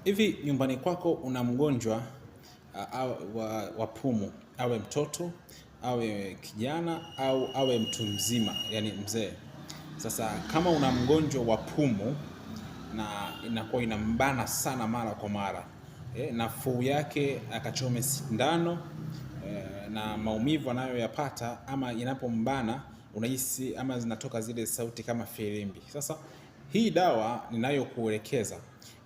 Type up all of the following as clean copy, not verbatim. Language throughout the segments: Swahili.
Hivi nyumbani kwako una mgonjwa wa pumu, awe mtoto, awe kijana au awe mtu mzima, yani mzee. Sasa kama una mgonjwa wa pumu na inakuwa inambana sana mara kwa mara, nafuu yake akachome sindano, na maumivu anayoyapata ama inapombana unahisi ama zinatoka zile sauti kama filimbi. Sasa hii dawa ninayokuelekeza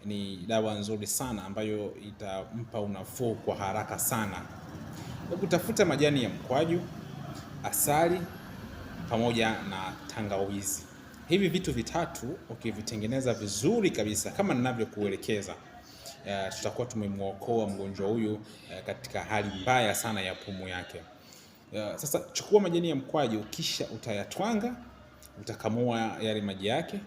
ni dawa nzuri sana ambayo itampa unafuu kwa haraka sana. Hebu tafuta majani ya mkwaju, asali pamoja na tangawizi. Hivi vitu vitatu ukivitengeneza vizuri kabisa kama ninavyokuelekeza, tutakuwa tumemwokoa mgonjwa huyu katika hali mbaya sana ya pumu yake. Sasa chukua majani ya mkwaju, kisha utayatwanga, utakamua yale maji yake.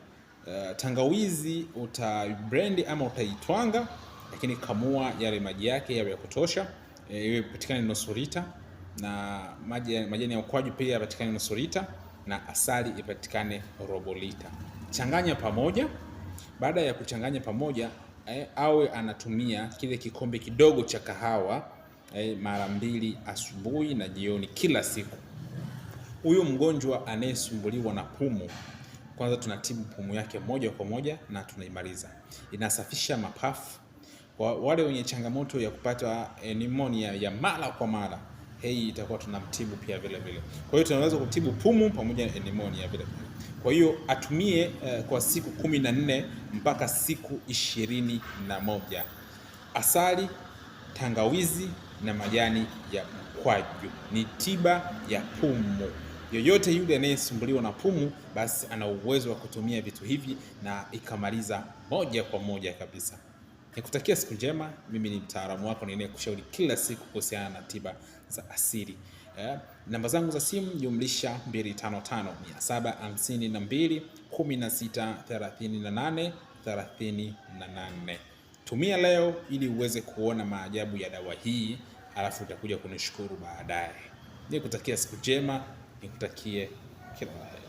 Tangawizi utablend ama utaitwanga, lakini kamua yale maji yake yawe ya kutosha, iwe patikane nusu lita, na majani ya mkwaju pia yapatikane nusu lita, na asali ipatikane robo lita. Changanya pamoja. Baada ya kuchanganya pamoja, awe anatumia kile kikombe kidogo cha kahawa mara 2 asubuhi na jioni kila siku. Huyu mgonjwa anayesumbuliwa na pumu, kwanza tunatibu pumu yake moja kwa moja na tunaimaliza. Inasafisha mapafu. Kwa wale wenye changamoto ya kupata pneumonia ya mara kwa mara, hii itakuwa tunamtibu pia vile vile. Kwa hiyo tunaweza kutibu pumu pamoja na pneumonia vile vile. Kwa hiyo atumie kwa siku 14 mpaka siku 21. Asali, tangawizi na majani ya mkwaju ni tiba ya pumu. Yoyote yule anayesumbuliwa na pumu, basi ana uwezo wa kutumia vitu hivi na ikamaliza moja kwa moja kabisa. Nikutakia siku njema. Mimi ni mtaalamu wako ninayekushauri kila siku kuhusiana na tiba za asili. Namba zangu za simu jumlisha 255 752 16 38 38. Tumia leo ili uweze kuona maajabu ya dawa hii, alafu utakuja kunishukuru baadaye. Nikutakia siku njema, nikutakie kila la heri.